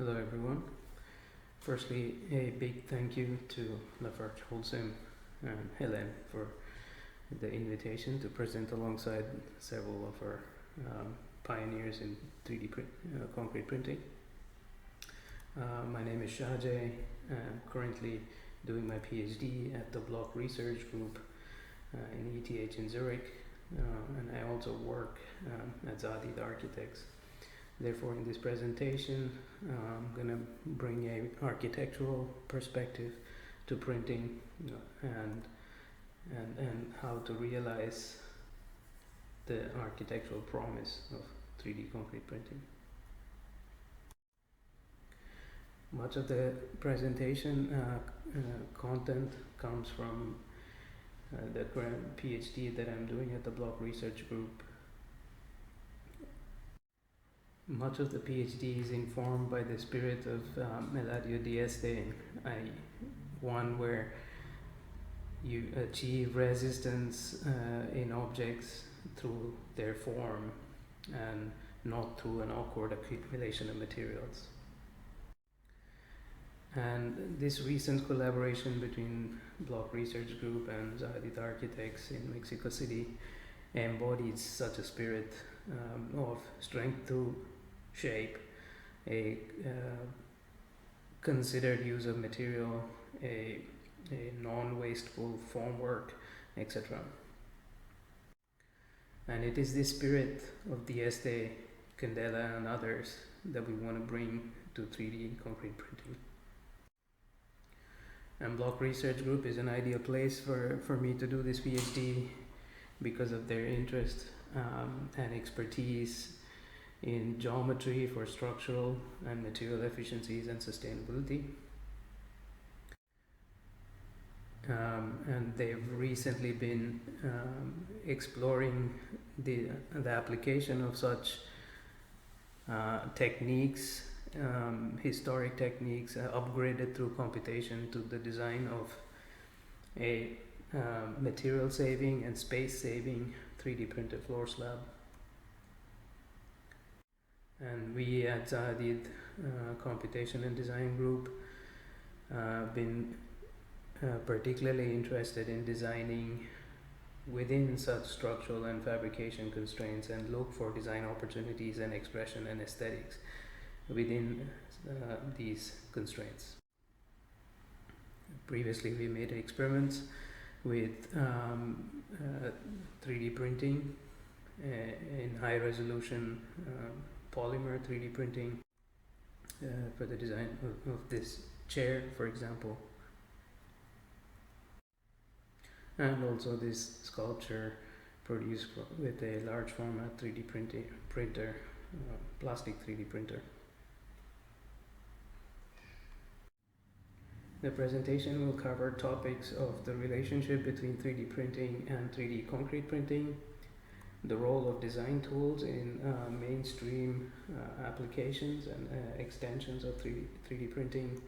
Hello everyone. Firstly, a big thank you to LafargeHolcim and Helen for the invitation to present alongside several of our pioneers in 3D concrete printing. My name is Shajay. I'm currently doing my PhD at the Block Research Group in ETH in Zurich, and I also work at Hadid Architects. Therefore, in this presentation, I'm going to bring a architectural perspective to printing, and how to realize the architectural promise of 3D concrete printing. Much of the presentation content comes from the current PhD that I'm doing at the Block Research Group. Much of the PhD is informed by the spirit of Eladio Dieste, one where you achieve resistance in objects through their form and not through an awkward accumulation of materials. And this recent collaboration between Block Research Group and Hadid Architects in Mexico City embodies such a spirit of strength to shape, a considered use of material, a non-wasteful formwork, etc. And it is this spirit of Dieste, Candela and others that we want to bring to 3D concrete printing. And Block Research Group is an ideal place for me to do this PhD because of their interest and expertise in geometry for structural and material efficiencies and sustainability. And they've recently been exploring the application of such techniques, historic techniques, upgraded through computation to the design of a material saving and space saving 3D printed floor slab. And we at Hadid Computation and Design Group been particularly interested in designing within such structural and fabrication constraints and look for design opportunities and expression and aesthetics within these constraints. Previously, we made experiments with 3D printing in high resolution polymer 3D printing for the design of this chair, for example, and also this sculpture produced with a large format 3D printer, plastic 3D printer. The presentation will cover topics of the relationship between 3D printing and 3D concrete printing, the role of design tools in mainstream applications and extensions of 3D printing,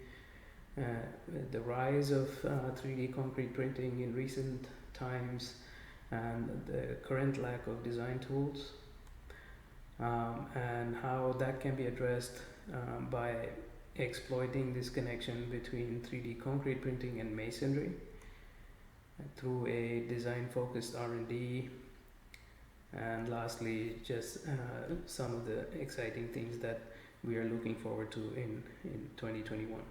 the rise of 3D concrete printing in recent times, and the current lack of design tools, and how that can be addressed by exploiting this connection between 3D concrete printing and masonry through a design-focused R&D. And lastly, just some of the exciting things that we are looking forward to in 2021.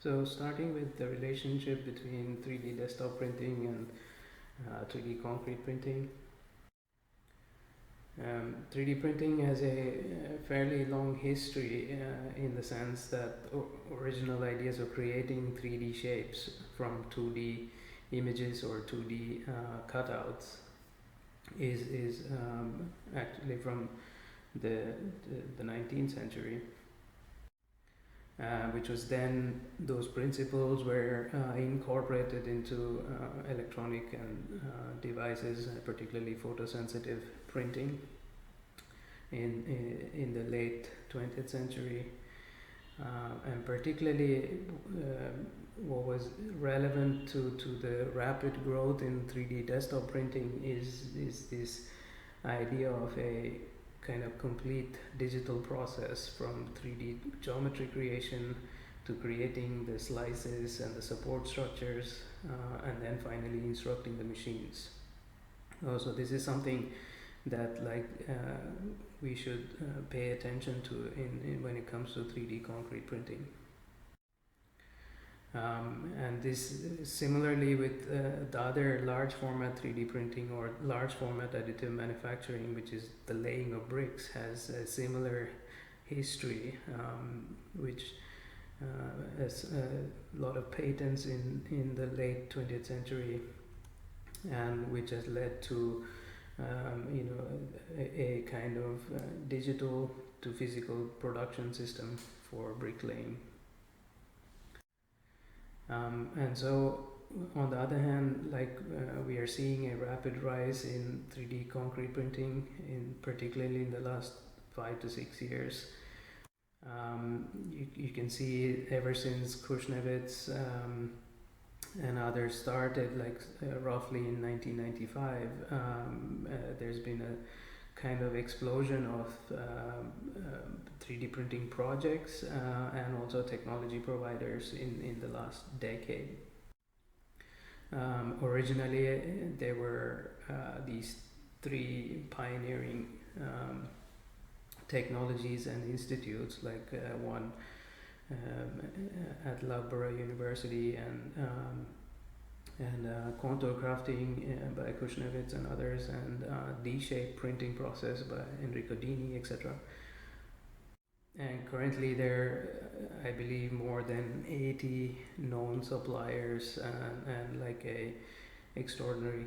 So starting with the relationship between 3D desktop printing and 3D concrete printing. 3D printing has a fairly long history in the sense that original ideas of creating 3D shapes from 2D images or 2D cutouts is actually from the 19th century, which was then those principles were incorporated into electronic and devices, particularly photosensitive printing in the late 20th century. And particularly what was relevant to the rapid growth in 3D desktop printing is this idea of a kind of complete digital process from 3D geometry creation to creating the slices and the support structures, and then finally instructing the machines. So this is something that we should pay attention to in when it comes to 3D concrete printing. And this similarly with the other large format 3D printing or large format additive manufacturing, which is the laying of bricks, has a similar history, which has a lot of patents in the late 20th century, and which has led to a kind of digital to physical production system for bricklaying. And so on the other hand, we are seeing a rapid rise in 3D concrete printing, particularly in the last 5 to 6 years. You can see ever since Kushnevitz and others started, roughly in 1995, there's been a kind of explosion of 3D printing projects and also technology providers in the last decade. Originally, there were these 3 pioneering technologies and institutes, one at Loughborough University and contour crafting by Kushnevitz and others, and D-shape printing process by Enrico Dini, etc. And currently there are, I believe, more than 80 known suppliers and like a extraordinary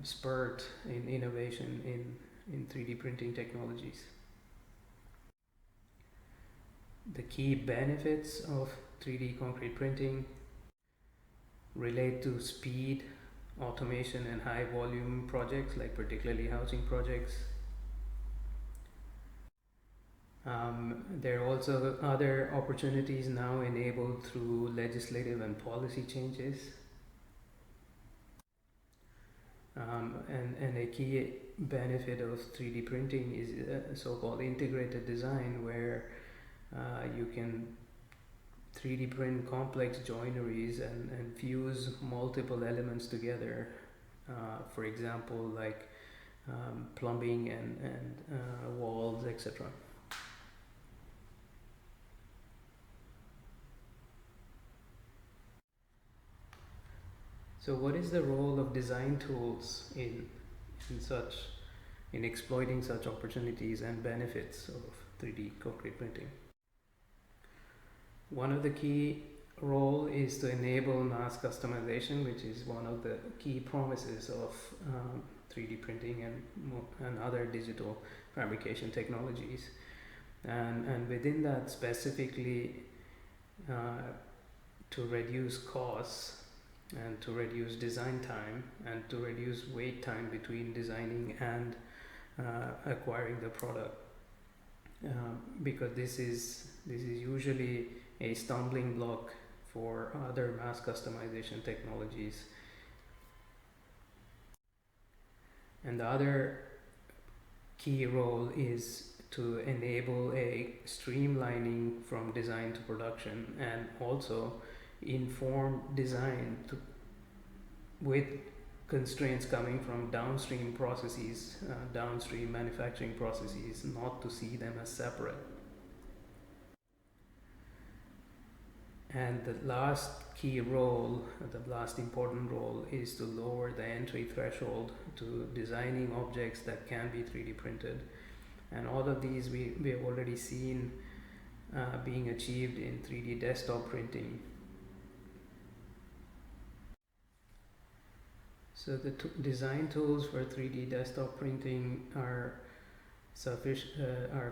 spurt in innovation in 3D printing technologies. The key benefits of 3D concrete printing relate to speed, automation, and high volume projects, like particularly housing projects. There are also other opportunities now enabled through legislative and policy changes. And a key benefit of 3D printing is so-called integrated design, where you can 3D print complex joineries and fuse multiple elements together. For example, plumbing and walls, etc. So what is the role of design tools in exploiting such opportunities and benefits of 3D concrete printing? One of the key role is to enable mass customization, which is one of the key promises of 3D printing and other digital fabrication technologies. And within that, specifically to reduce costs and to reduce design time and to reduce wait time between designing and acquiring the product, because this is usually a stumbling block for other mass customization technologies. And the other key role is to enable a streamlining from design to production, and also inform design with constraints coming from downstream processes, downstream manufacturing processes, not to see them as separate. And the last key role, the last important role, is to lower the entry threshold to designing objects that can be 3D printed. And all of these we have already seen being achieved in 3D desktop printing. So the design tools for 3D desktop printing are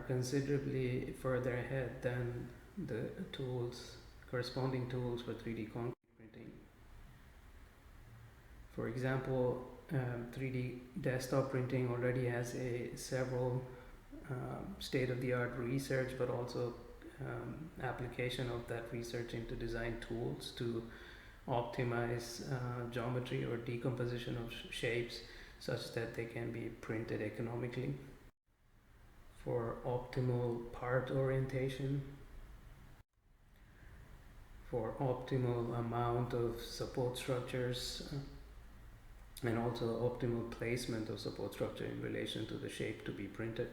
considerably further ahead than the corresponding tools for 3D concrete printing. For example, 3D desktop printing already has several state-of-the-art research, but also application of that research into design tools to optimize geometry or decomposition of shapes such that they can be printed economically. for optimal part orientation, for optimal amount of support structures, and also optimal placement of support structure in relation to the shape to be printed.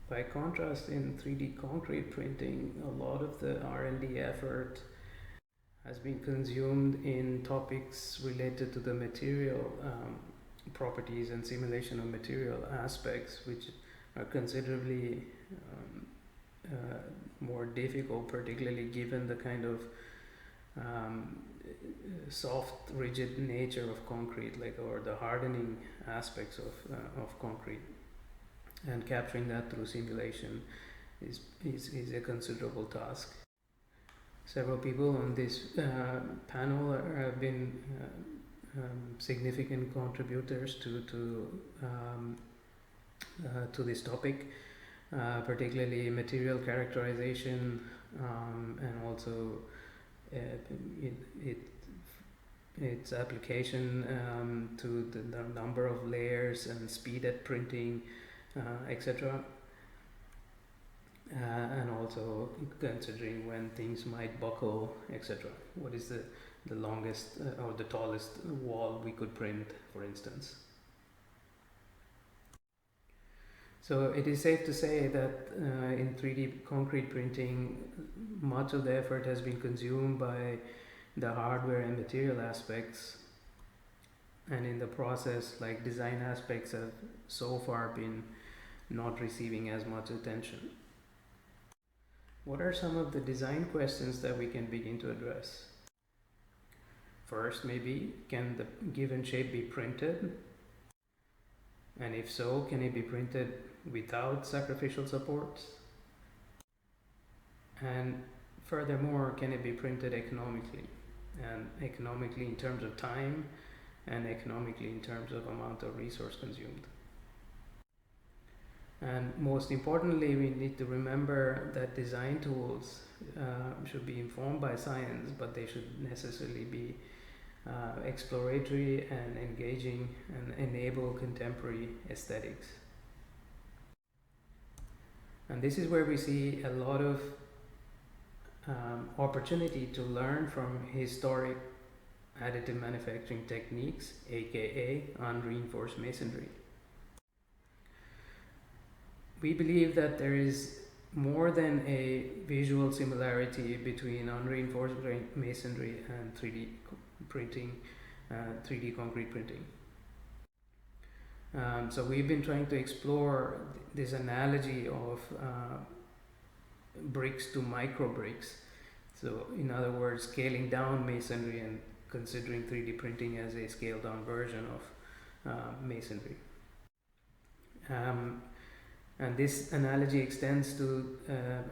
By contrast, in 3D concrete printing, a lot of the R&D effort has been consumed in topics related to the material properties and simulation of material aspects, which are considerably more difficult, particularly given the kind of soft, rigid nature of concrete, or the hardening aspects of concrete. And capturing that through simulation is a considerable task. Several people on this panel have been significant contributors to this topic, particularly material characterization, and also its application to the number of layers and speed at printing, etc. And also considering when things might buckle, etc. What is the longest or the tallest wall we could print, for instance? So it is safe to say that in 3D concrete printing, much of the effort has been consumed by the hardware and material aspects, and in the process, design aspects have so far been not receiving as much attention. What are some of the design questions that we can begin to address? First, maybe, can the given shape be printed? And if so, can it be printed without sacrificial supports? And furthermore, can it be printed economically? And economically in terms of time, and economically in terms of amount of resource consumed. And most importantly, we need to remember that design tools should be informed by science, but they should necessarily be exploratory and engaging and enable contemporary aesthetics. And this is where we see a lot of opportunity to learn from historic additive manufacturing techniques, aka unreinforced masonry. We believe that there is more than a visual similarity between unreinforced masonry and 3D printing, 3D concrete printing. So we've been trying to explore this analogy of bricks to micro bricks. So in other words, scaling down masonry and considering 3D printing as a scaled down version of masonry. And this analogy extends to,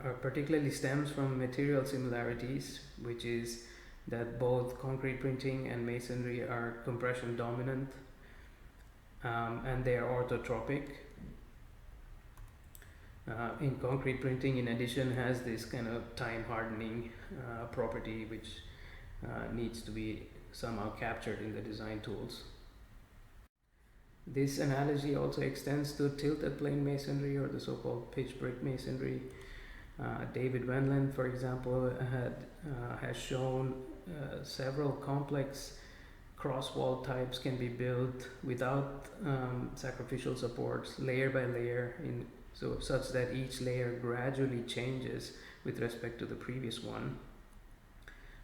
or particularly stems from material similarities, which is that both concrete printing and masonry are compression dominant, and they are orthotropic. In concrete printing, in addition, has this kind of time hardening property, which needs to be somehow captured in the design tools. This analogy also extends to tilted plane masonry, or the so-called pitch brick masonry. David Wendland, for example, has shown several complex cross-wall types can be built without sacrificial supports, layer by layer, such that each layer gradually changes with respect to the previous one.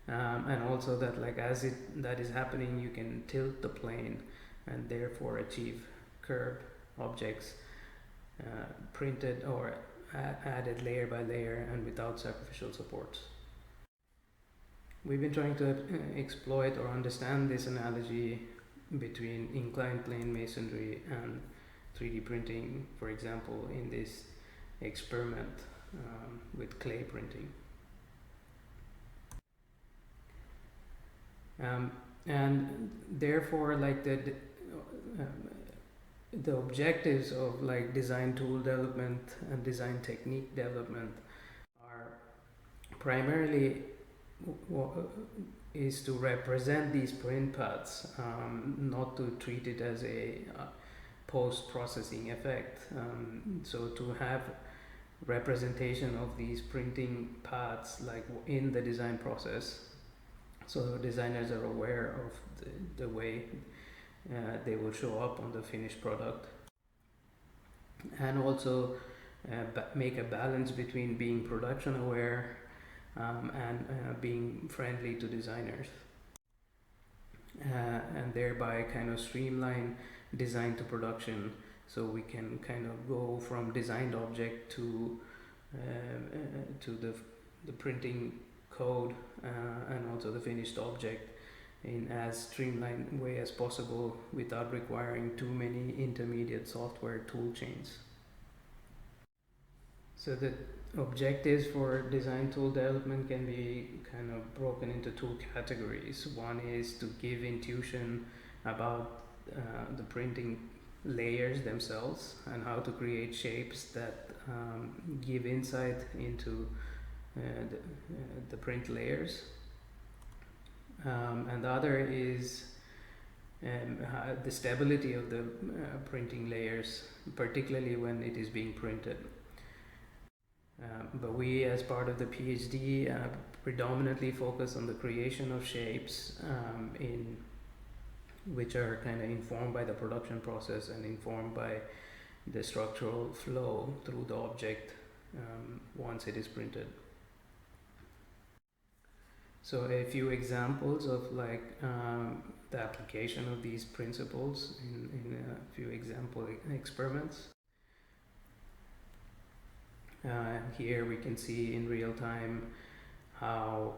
And also that, as that is happening, you can tilt the plane and therefore achieve curved objects printed or added layer by layer and without sacrificial supports. We've been trying to exploit or understand this analogy between inclined plane masonry and 3D printing, for example, in this experiment with clay printing. And therefore, the objectives of design tool development and design technique development are primarily is to represent these print paths, not to treat it as a post-processing effect. So to have representation of these printing paths like in the design process, so designers are aware of the way they will show up on the finished product, and also make a balance between being production aware and being friendly to designers, and thereby kind of streamline design to production, so we can kind of go from designed object to the printing code and also the finished object in as streamlined way as possible without requiring too many intermediate software tool chains. So the objectives for design tool development can be kind of broken into two categories. One is to give intuition about the printing layers themselves and how to create shapes that give insight into the print layers. And the other is the stability of the printing layers, particularly when it is being printed. But we, as part of the PhD, predominantly focus on the creation of shapes in which are kind of informed by the production process and informed by the structural flow through the object once it is printed. So a few examples of like the application of these principles in a few example experiments. Here we can see in real time how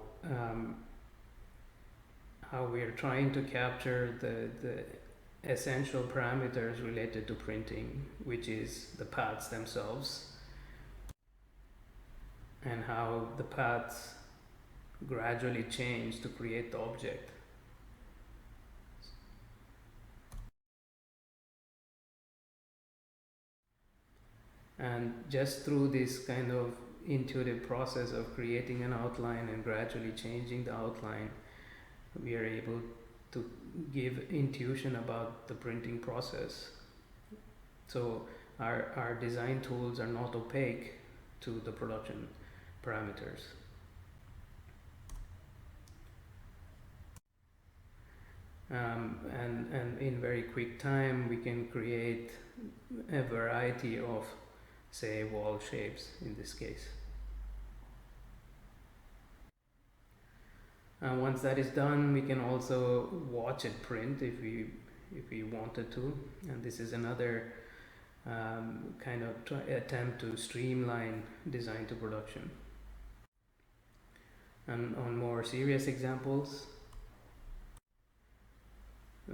we are trying to capture the essential parameters related to printing, which is the paths themselves, and how the paths gradually change to create the object. And just through this kind of intuitive process of creating an outline and gradually changing the outline, we are able to give intuition about the printing process. So our design tools are not opaque to the production parameters. And in very quick time we can create a variety of, say, wall shapes in this case. And once that is done, we can also watch it print if we wanted to, and this is another kind of attempt to streamline design to production. And on more serious examples,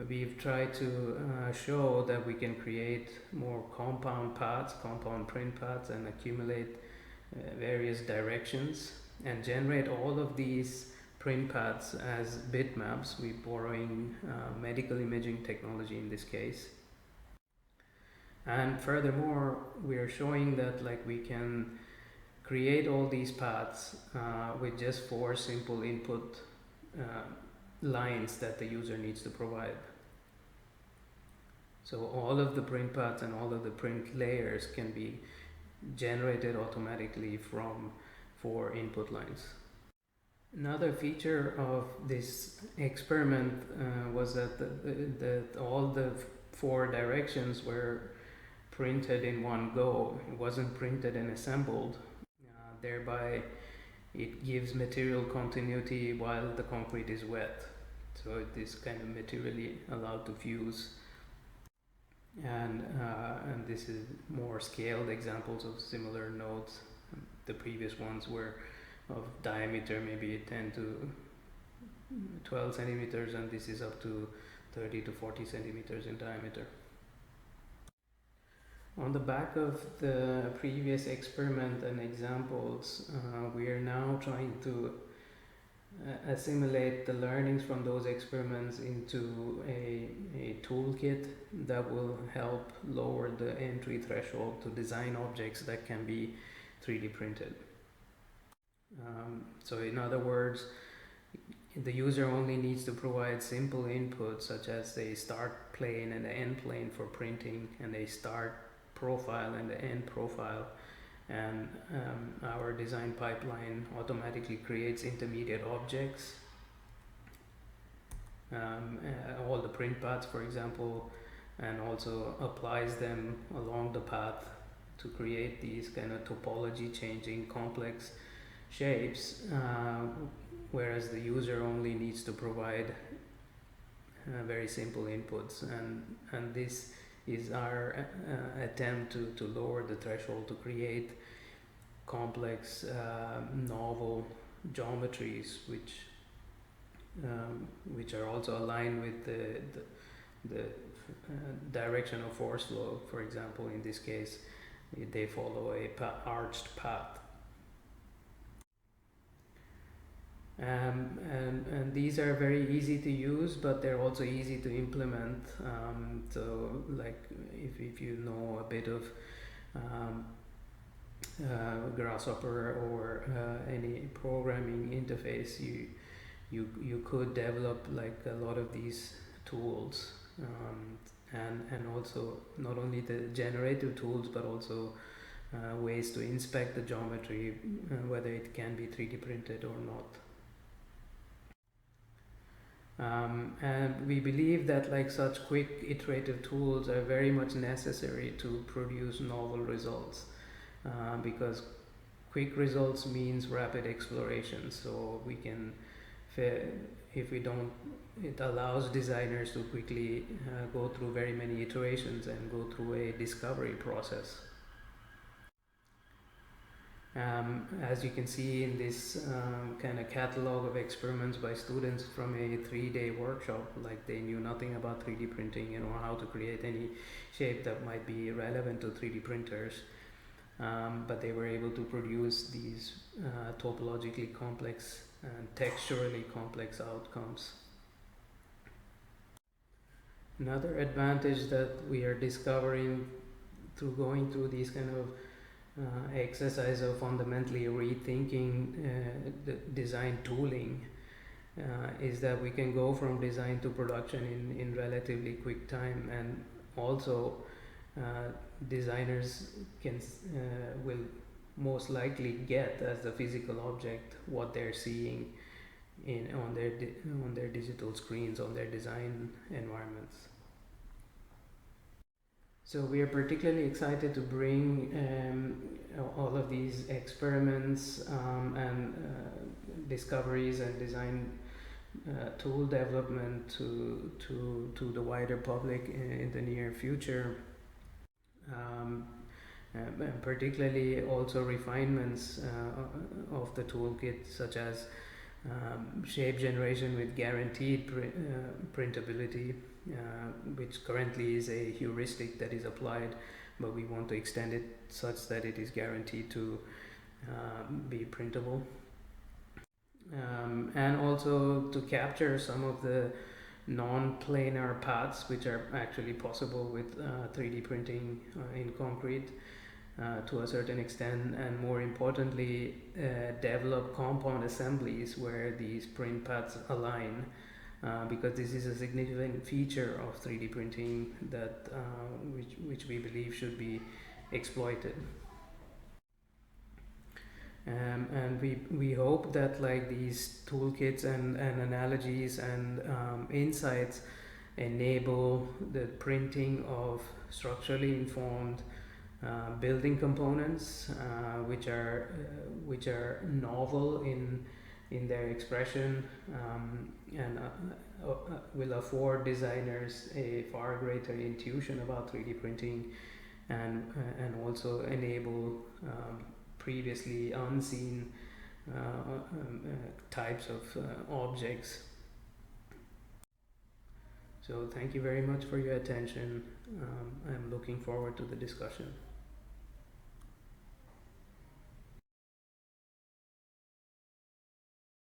we've tried to show that we can create more compound paths, compound print paths, and accumulate various directions and generate all of these print paths as bitmaps. We're borrowing medical imaging technology in this case. And furthermore, we are showing that like we can create all these paths with just 4 simple input lines that the user needs to provide. So all of the print paths and all of the print layers can be generated automatically from 4 input lines. Another feature of this experiment was that all the 4 directions were printed in one go. It wasn't printed and assembled. Thereby it gives material continuity while the concrete is wet. So it is kind of materially allowed to fuse. And this is more scaled examples of similar nodes. The previous ones were of diameter maybe 10 to 12 centimeters, and this is up to 30 to 40 centimeters in diameter. On the back of the previous experiment and examples, we are now trying to assimilate the learnings from those experiments into a toolkit that will help lower the entry threshold to design objects that can be 3D printed. So in other words, the user only needs to provide simple inputs such as the start plane and the end plane for printing, and a start profile and the end profile. And our design pipeline automatically creates intermediate objects, all the print paths, for example, and also applies them along the path to create these kind of topology changing complex shapes, whereas the user only needs to provide very simple inputs. And this is our attempt to lower the threshold to create complex, novel geometries, which are also aligned with the direction of force flow. For example, in this case, they follow a arched path. And these are very easy to use, but they're also easy to implement. So like if you know a bit of Grasshopper or any programming interface, you could develop like a lot of these tools, and also not only the generative tools but also ways to inspect the geometry, whether it can be 3D printed or not. And we believe that like such quick iterative tools are very much necessary to produce novel results, because quick results means rapid exploration. So we can, if we don't, it allows designers to quickly go through very many iterations and go through a discovery process. As you can see in this kind of catalog of experiments by students from a 3-day workshop, like they knew nothing about 3D printing or how to create any shape that might be relevant to 3D printers, but they were able to produce these topologically complex and texturally complex outcomes. Another advantage that we are discovering through going through these kind of exercise of fundamentally rethinking the design tooling is that we can go from design to production in relatively quick time, and also designers will most likely get as the physical object what they're seeing on their digital screens, on their design environments. So we are particularly excited to bring all of these experiments and discoveries and design tool development to the wider public in the near future, and particularly also refinements of the toolkit, such as shape generation with guaranteed printability, which currently is a heuristic that is applied, but we want to extend it such that it is guaranteed to be printable, and also to capture some of the non-planar paths which are actually possible with 3D printing in concrete to a certain extent, and more importantly develop compound assemblies where these print paths align, because this is a significant feature of 3D printing that which we believe should be exploited. And we hope that like these toolkits and analogies and insights enable the printing of structurally informed building components, which are novel in their expression, and will afford designers a far greater intuition about 3D printing, and also enable previously unseen types of objects. So thank you very much for your attention. I'm looking forward to the discussion.